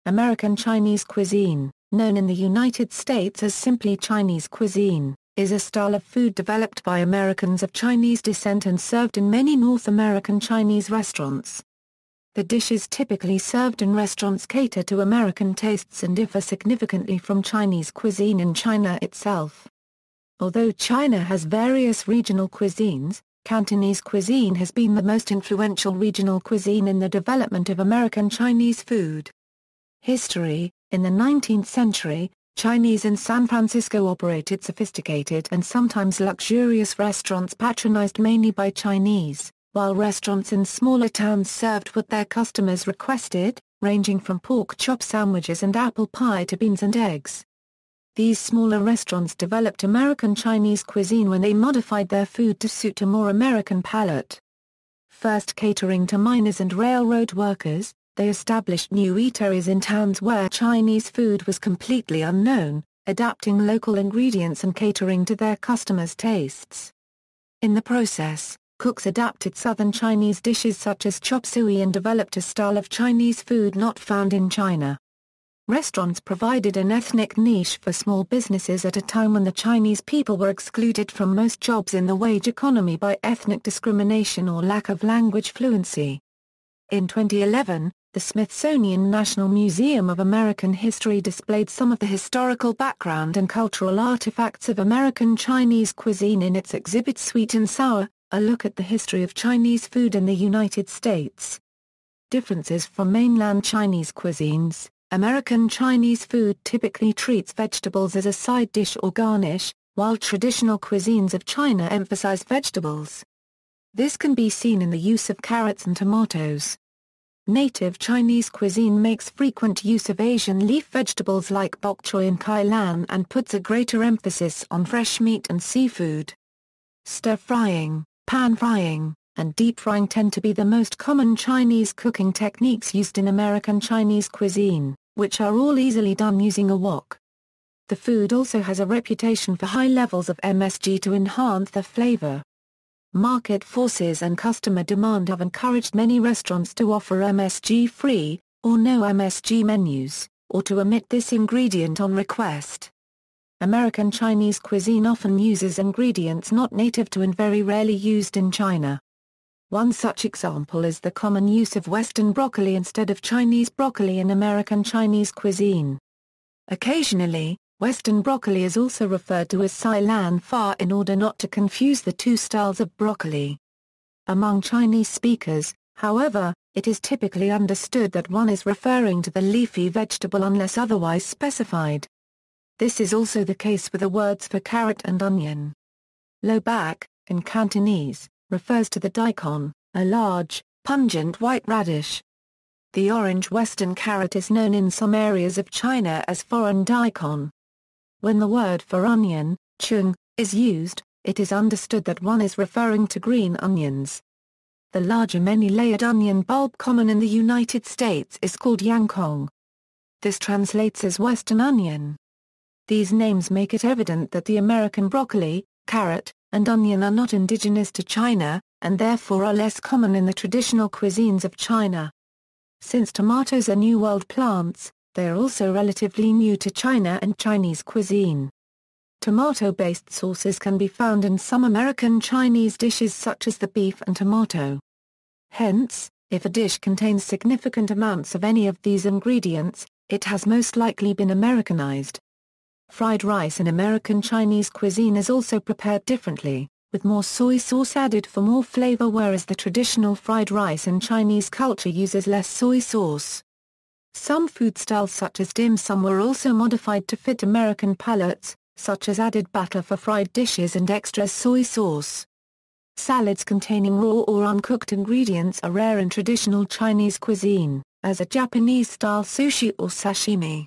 American Chinese cuisine, known in the United States as simply Chinese cuisine, is a style of food developed by Americans of Chinese descent and served in many North American Chinese restaurants. The dishes typically served in restaurants cater to American tastes and differ significantly from Chinese cuisine in China itself. Although China has various regional cuisines, Cantonese cuisine has been the most influential regional cuisine in the development of American Chinese food. History: in the 19th century, Chinese in San Francisco operated sophisticated and sometimes luxurious restaurants patronized mainly by Chinese, while restaurants in smaller towns served what their customers requested, ranging from pork chop sandwiches and apple pie to beans and eggs. These smaller restaurants developed American Chinese cuisine when they modified their food to suit a more American palate. First catering to miners and railroad workers, they established new eateries in towns where Chinese food was completely unknown, adapting local ingredients and catering to their customers' tastes. In the process, cooks adapted southern Chinese dishes such as chop suey and developed a style of Chinese food not found in China. Restaurants provided an ethnic niche for small businesses at a time when the Chinese people were excluded from most jobs in the wage economy by ethnic discrimination or lack of language fluency. In 2011, the Smithsonian National Museum of American History displayed some of the historical background and cultural artifacts of American Chinese cuisine in its exhibit Sweet and Sour, a look at the history of Chinese food in the United States. Differences from mainland Chinese cuisines: American Chinese food typically treats vegetables as a side dish or garnish, while traditional cuisines of China emphasize vegetables. This can be seen in the use of carrots and tomatoes. Native Chinese cuisine makes frequent use of Asian leaf vegetables like bok choy and kai lan and puts a greater emphasis on fresh meat and seafood. Stir-frying, pan-frying, and deep-frying tend to be the most common Chinese cooking techniques used in American Chinese cuisine, which are all easily done using a wok. The food also has a reputation for high levels of MSG to enhance the flavor. Market forces and customer demand have encouraged many restaurants to offer MSG-free, or no MSG menus, or to omit this ingredient on request. American Chinese cuisine often uses ingredients not native to and very rarely used in China. One such example is the common use of Western broccoli instead of Chinese broccoli in American Chinese cuisine. Occasionally, Western broccoli is also referred to as Sai Lan Fa in order not to confuse the two styles of broccoli. Among Chinese speakers, however, it is typically understood that one is referring to the leafy vegetable unless otherwise specified. This is also the case with the words for carrot and onion. Lo bak, in Cantonese, refers to the daikon, a large, pungent white radish. The orange Western carrot is known in some areas of China as foreign daikon. When the word for onion, chung, is used, it is understood that one is referring to green onions. The larger many-layered onion bulb common in the United States is called yangkong. This translates as Western onion. These names make it evident that the American broccoli, carrot, and onion are not indigenous to China, and therefore are less common in the traditional cuisines of China. Since tomatoes are New World plants, they are also relatively new to China and Chinese cuisine. Tomato-based sauces can be found in some American Chinese dishes such as the beef and tomato. Hence, if a dish contains significant amounts of any of these ingredients, it has most likely been Americanized. Fried rice in American Chinese cuisine is also prepared differently, with more soy sauce added for more flavor, whereas the traditional fried rice in Chinese culture uses less soy sauce. Some food styles such as dim sum were also modified to fit American palates, such as added batter for fried dishes and extra soy sauce. Salads containing raw or uncooked ingredients are rare in traditional Chinese cuisine, as a Japanese-style sushi or sashimi.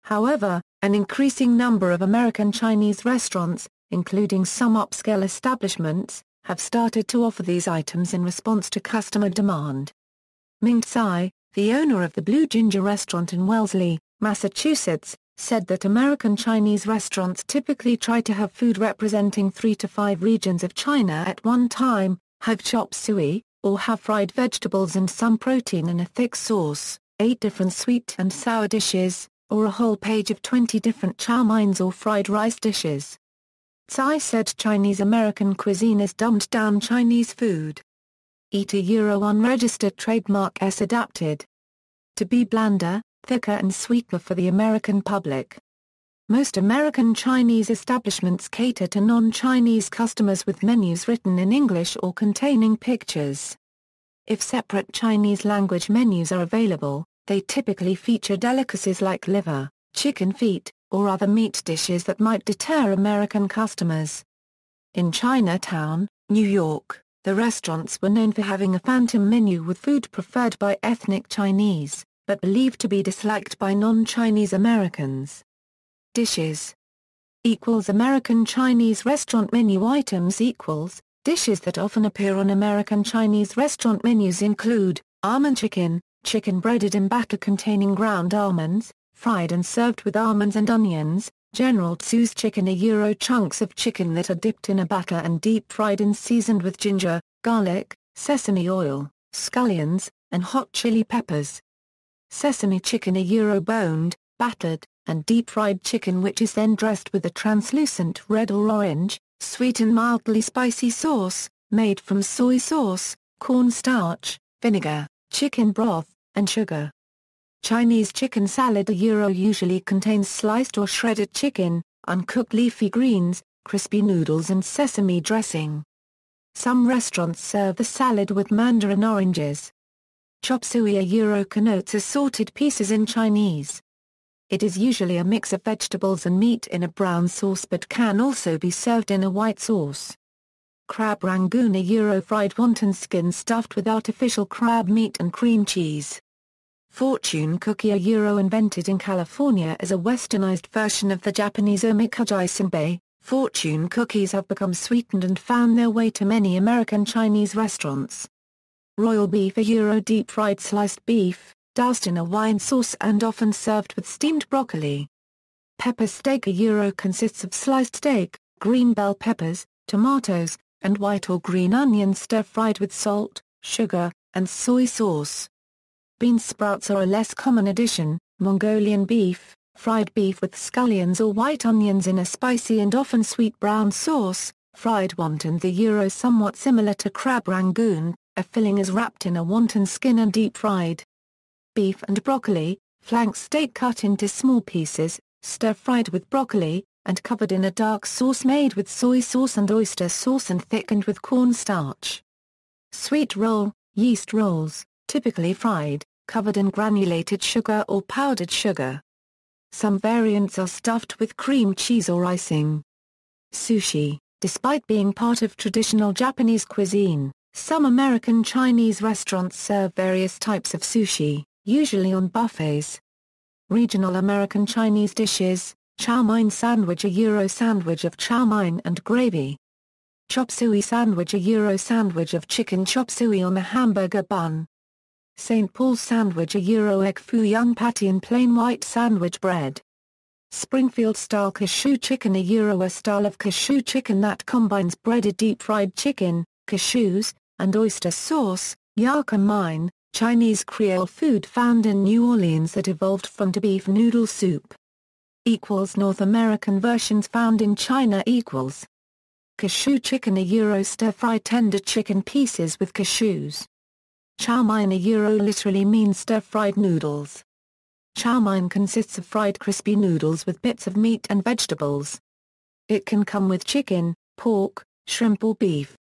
However, an increasing number of American Chinese restaurants, including some upscale establishments, have started to offer these items in response to customer demand. Ming Tsai, the owner of the Blue Ginger restaurant in Wellesley, Massachusetts, said that American Chinese restaurants typically try to have food representing 3 to 5 regions of China at one time, have chop suey, or have fried vegetables and some protein in a thick sauce. 8 different sweet and sour dishes, or a whole page of 20 different chow mines or fried rice dishes. Tsai said Chinese American cuisine is dumbed-down Chinese food. Eat a Euro unregistered trademark S adapted to be blander, thicker and sweeter for the American public. Most American Chinese establishments cater to non-Chinese customers with menus written in English or containing pictures. If separate Chinese language menus are available, they typically feature delicacies like liver, chicken feet, or other meat dishes that might deter American customers. In Chinatown, New York, the restaurants were known for having a phantom menu with food preferred by ethnic Chinese, but believed to be disliked by non-Chinese Americans. Dishes equals American Chinese restaurant menu items equals dishes that often appear on American Chinese restaurant menus include almond chicken, chicken breaded in batter containing ground almonds, fried and served with almonds and onions, General Tso's chicken, a Euro chunks of chicken that are dipped in a batter and deep fried and seasoned with ginger, garlic, sesame oil, scallions, and hot chili peppers. Sesame chicken, a Euro boned, battered, and deep-fried chicken which is then dressed with a translucent red or orange, sweet and mildly spicy sauce, made from soy sauce, cornstarch, vinegar, chicken broth, and sugar. Chinese chicken salad, a Euro usually contains sliced or shredded chicken, uncooked leafy greens, crispy noodles and sesame dressing. Some restaurants serve the salad with mandarin oranges. Chop suey, a Euro connotes assorted pieces in Chinese. It is usually a mix of vegetables and meat in a brown sauce but can also be served in a white sauce. Crab rangoon, a Euro fried wonton skin stuffed with artificial crab meat and cream cheese. Fortune cookie, a Euro invented in California as a westernized version of the Japanese omikuji senbei. Fortune cookies have become sweetened and found their way to many American Chinese restaurants. Royal beef, a Euro deep-fried sliced beef, doused in a wine sauce and often served with steamed broccoli. Pepper steak, a Euro consists of sliced steak, green bell peppers, tomatoes, and white or green onions stir-fried with salt, sugar, and soy sauce. Bean sprouts are a less common addition. Mongolian beef, fried beef with scallions or white onions in a spicy and often sweet brown sauce. Fried wonton, the Euro somewhat similar to crab rangoon, a filling is wrapped in a wonton skin and deep-fried. Beef and broccoli, flank steak cut into small pieces, stir-fried with broccoli, and covered in a dark sauce made with soy sauce and oyster sauce and thickened with cornstarch. Sweet roll, yeast rolls, typically fried, covered in granulated sugar or powdered sugar. Some variants are stuffed with cream cheese or icing. Sushi, despite being part of traditional Japanese cuisine, some American Chinese restaurants serve various types of sushi, usually on buffets. Regional American Chinese dishes, chow mein sandwich, a Euro sandwich of chow mein and gravy. Chop suey sandwich, a Euro sandwich of chicken chop suey on a hamburger bun. St. Paul's sandwich, a Euro egg foo young patty and plain white sandwich bread. Springfield-style cashew chicken, a Euro a style of cashew chicken that combines breaded deep-fried chicken, cashews, and oyster sauce. Yakka mine, Chinese Creole food found in New Orleans that evolved from beef noodle soup. North American versions found in China. Cashew chicken, a Euro stir-fried tender chicken pieces with cashews. Chow mein, a Euro literally means stir-fried noodles. Chow mein consists of fried crispy noodles with bits of meat and vegetables. It can come with chicken, pork, shrimp or beef.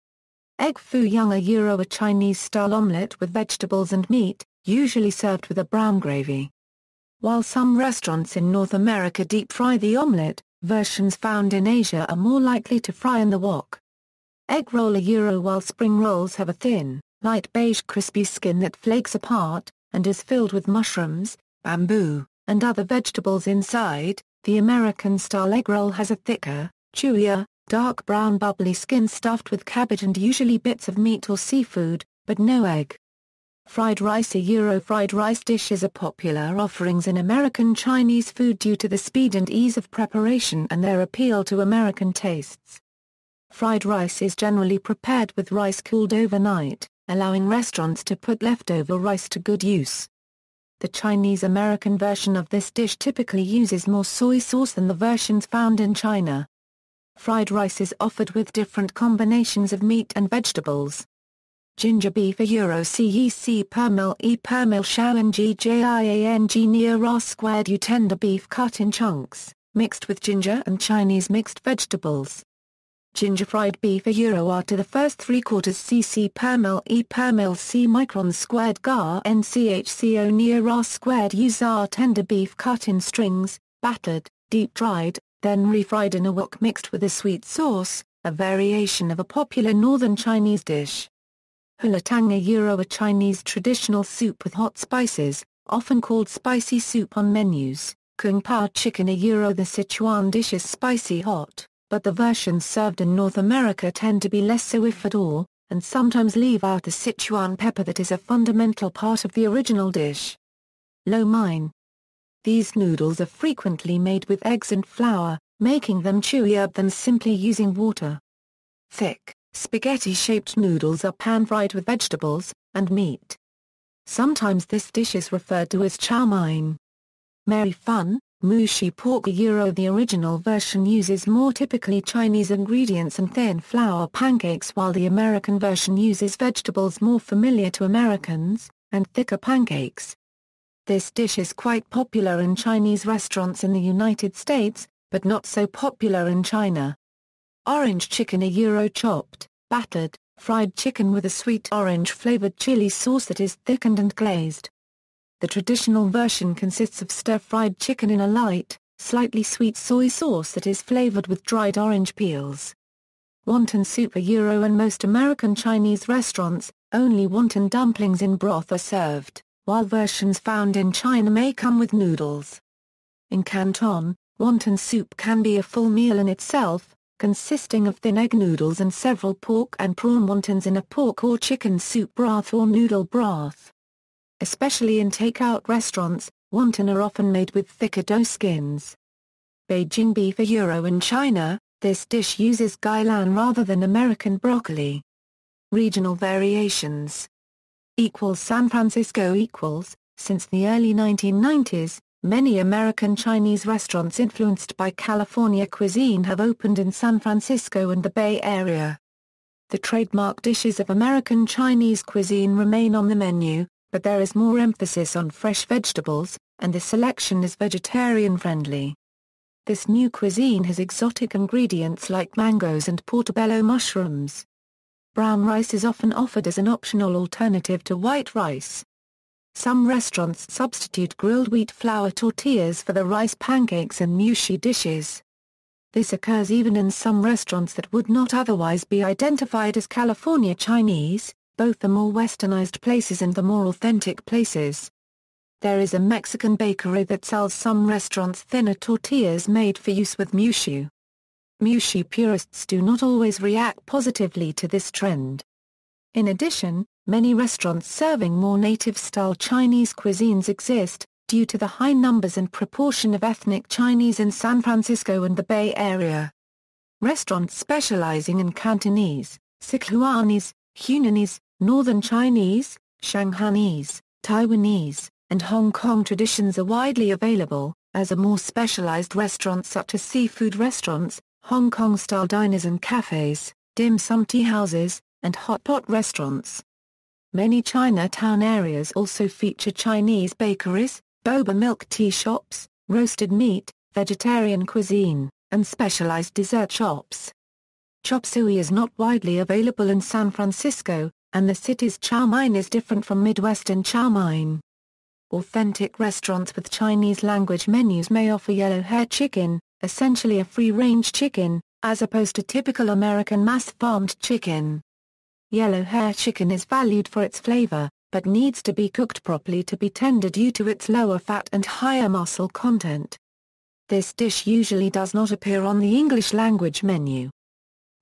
Egg foo young, a Euro a Chinese-style omelette with vegetables and meat, usually served with a brown gravy. While some restaurants in North America deep-fry the omelette, versions found in Asia are more likely to fry in the wok. Egg roll, a Euro while spring rolls have a thin, light beige crispy skin that flakes apart, and is filled with mushrooms, bamboo, and other vegetables inside, the American-style egg roll has a thicker, chewier, dark brown bubbly skin stuffed with cabbage and usually bits of meat or seafood, but no egg. Fried rice, a Euro fried rice dishes are popular offerings in American Chinese food due to the speed and ease of preparation and their appeal to American tastes. Fried rice is generally prepared with rice cooled overnight, allowing restaurants to put leftover rice to good use. The Chinese-American version of this dish typically uses more soy sauce than the versions found in China. Fried rice is offered with different combinations of meat and vegetables. Ginger beef cec per mil Chow Ngiang near ra squared u tender beef cut in chunks, mixed with ginger and Chinese mixed vegetables. Ginger fried beef are to the first 3/4 cc per mil c microns squared gar nchco near ra squared u za tender beef cut in strings, battered, deep dried, then refried in a wok mixed with a sweet sauce, a variation of a popular northern Chinese dish. Hulatang a Chinese traditional soup with hot spices, often called spicy soup on menus. Kung Pao chicken the Sichuan dish is spicy hot, but the versions served in North America tend to be less so if at all, and sometimes leave out the Sichuan pepper that is a fundamental part of the original dish. Lo mein. These noodles are frequently made with eggs and flour, making them chewier than simply using water. Thick, spaghetti-shaped noodles are pan-fried with vegetables and meat. Sometimes this dish is referred to as chow mein. Mary Fun, mushi pork the original version uses more typically Chinese ingredients and thin flour pancakes while the American version uses vegetables more familiar to Americans, and thicker pancakes. This dish is quite popular in Chinese restaurants in the United States, but not so popular in China. Orange chicken chopped, battered, fried chicken with a sweet orange-flavored chili sauce that is thickened and glazed. The traditional version consists of stir-fried chicken in a light, slightly sweet soy sauce that is flavored with dried orange peels. Wonton soup in most American Chinese restaurants, only wonton dumplings in broth are served, while versions found in China may come with noodles. In Canton, wonton soup can be a full meal in itself, consisting of thin egg noodles and several pork and prawn wontons in a pork or chicken soup broth or noodle broth. Especially in take-out restaurants, wonton are often made with thicker dough skins. Beijing beef in China, this dish uses gailan rather than American broccoli. Regional variations. San Francisco since the early 1990s, many American Chinese restaurants influenced by California cuisine have opened in San Francisco and the Bay Area. The trademark dishes of American Chinese cuisine remain on the menu, but there is more emphasis on fresh vegetables, and the selection is vegetarian-friendly. This new cuisine has exotic ingredients like mangoes and portobello mushrooms. Brown rice is often offered as an optional alternative to white rice. Some restaurants substitute grilled wheat flour tortillas for the rice pancakes and mushi dishes. This occurs even in some restaurants that would not otherwise be identified as California Chinese, both the more westernized places and the more authentic places. There is a Mexican bakery that sells some restaurants' thinner tortillas made for use with mushi. Mushi purists do not always react positively to this trend. In addition, many restaurants serving more native-style Chinese cuisines exist, due to the high numbers and proportion of ethnic Chinese in San Francisco and the Bay Area. Restaurants specializing in Cantonese, Sichuanese, Hunanese, Northern Chinese, Shanghainese, Taiwanese, and Hong Kong traditions are widely available, as are more specialized restaurants such as seafood restaurants, Hong Kong-style diners and cafes, dim sum tea houses, and hot pot restaurants. Many Chinatown areas also feature Chinese bakeries, boba milk tea shops, roasted meat, vegetarian cuisine, and specialized dessert shops. Chop suey is not widely available in San Francisco, and the city's chow mein is different from Midwestern chow mein. Authentic restaurants with Chinese language menus may offer yellow hair chicken, essentially a free-range chicken, as opposed to typical American mass-farmed chicken. Yellow hair chicken is valued for its flavor, but needs to be cooked properly to be tender due to its lower fat and higher muscle content. This dish usually does not appear on the English language menu.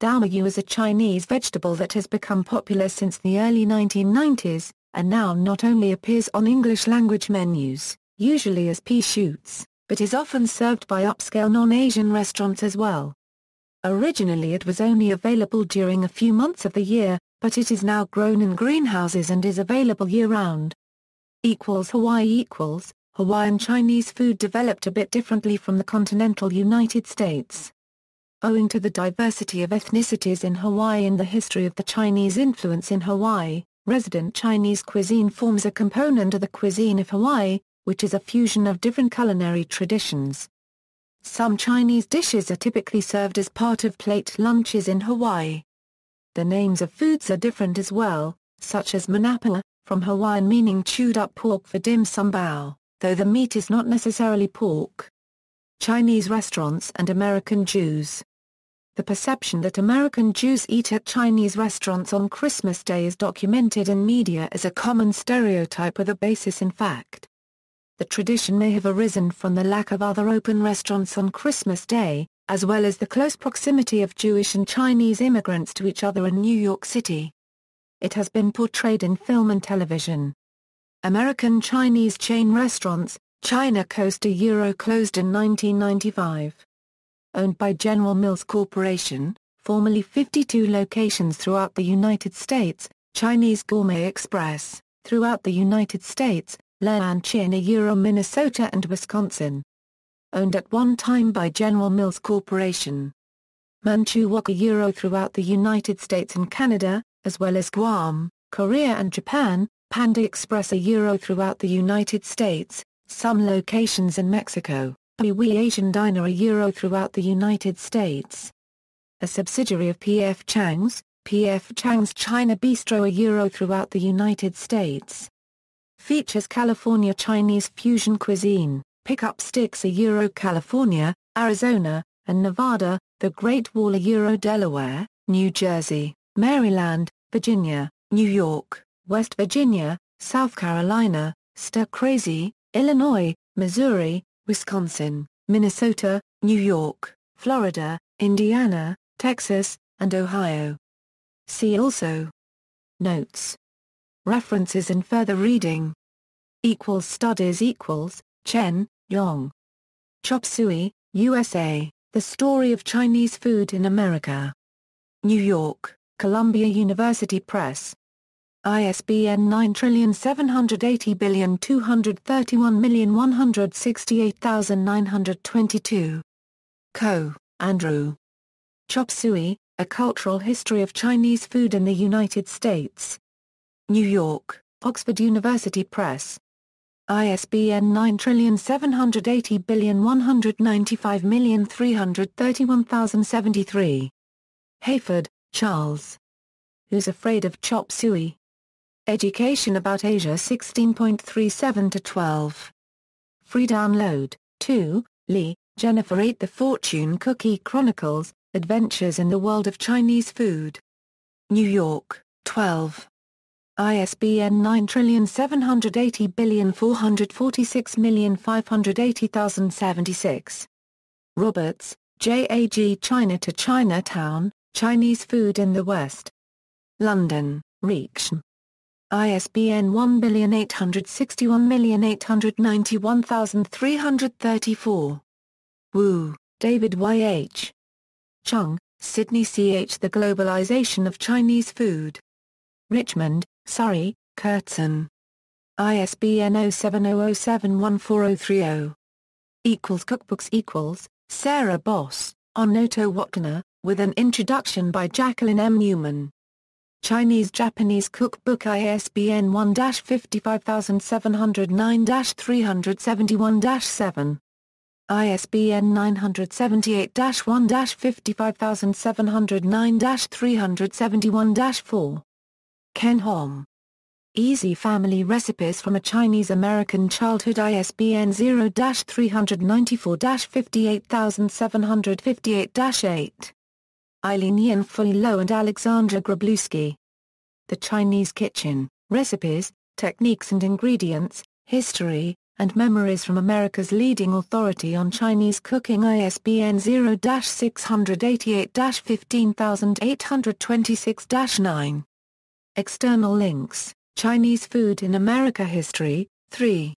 Daomayu is a Chinese vegetable that has become popular since the early 1990s, and now not only appears on English language menus, usually as pea shoots, but is often served by upscale non-Asian restaurants as well. Originally it was only available during a few months of the year, but it is now grown in greenhouses and is available year-round. Hawaii Hawaiian Chinese food developed a bit differently from the continental United States. Owing to the diversity of ethnicities in Hawaii and the history of the Chinese influence in Hawaii, resident Chinese cuisine forms a component of the cuisine of Hawaii, which is a fusion of different culinary traditions. Some Chinese dishes are typically served as part of plate lunches in Hawaii. The names of foods are different as well, such as manapa, from Hawaiian meaning chewed-up pork for dim sum bao, though the meat is not necessarily pork. Chinese restaurants and American Jews. The perception that American Jews eat at Chinese restaurants on Christmas Day is documented in media as a common stereotype with a basis in fact. The tradition may have arisen from the lack of other open restaurants on Christmas Day, as well as the close proximity of Jewish and Chinese immigrants to each other in New York City. It has been portrayed in film and television. American Chinese chain restaurants, China Coaster Gyro closed in 1995. Owned by General Mills Corporation, formerly 52 locations throughout the United States, Chinese Gourmet Express, throughout the United States, Gyro Minnesota and Wisconsin. Owned at one time by General Mills Corporation. Manchu Wok Gyro throughout the United States and Canada, as well as Guam, Korea and Japan, Panda Express Gyro throughout the United States, some locations in Mexico, Wee Asian Diner Gyro throughout the United States. A subsidiary of P.F. Chang's China Bistro Gyro throughout the United States. Features California Chinese fusion cuisine, Pick-Up Sticks Gyro California, Arizona, and Nevada, The Great Wall Gyro Delaware, New Jersey, Maryland, Virginia, New York, West Virginia, South Carolina, Stir Crazy, Illinois, Missouri, Wisconsin, Minnesota, New York, Florida, Indiana, Texas, and Ohio. See also. Notes. References and further reading. Studies Chen, Yong. Chop Suey, USA, The Story of Chinese Food in America. New York, Columbia University Press. ISBN 9780231168922. Ko, Andrew. Chop Suey, A Cultural History of Chinese Food in the United States. New York, Oxford University Press. ISBN 9780195331073. Hayford, Charles. Who's Afraid of Chop Suey? Education About Asia 16.37-12. Free download. 2, Lee, Jennifer 8 The Fortune Cookie Chronicles, Adventures in the World of Chinese Food. New York, 12. ISBN 9780446580076. Roberts, J.A.G. China to Chinatown, Chinese Food in the West. London, Reaktion. ISBN 1861891334. Wu, David Y.H. Chung, Sydney C.H. The Globalization of Chinese Food. Richmond, Surrey, Kurtzon. ISBN 0700714030. Cookbooks Sarah Boss, Onoto Wakana, with an introduction by Jacqueline M. Newman. Chinese-Japanese Cookbook ISBN 1-55709-371-7. ISBN 978-1-55709-371-4. Ken Hom. Easy Family Recipes from a Chinese-American Childhood ISBN 0-394-58758-8. Eileen Yin Fui Lo and Alexandra Grabluski. The Chinese Kitchen, Recipes, Techniques and Ingredients, History, and Memories from America's Leading Authority on Chinese Cooking ISBN 0-688-15826-9. External links, Chinese Food in America History, 3.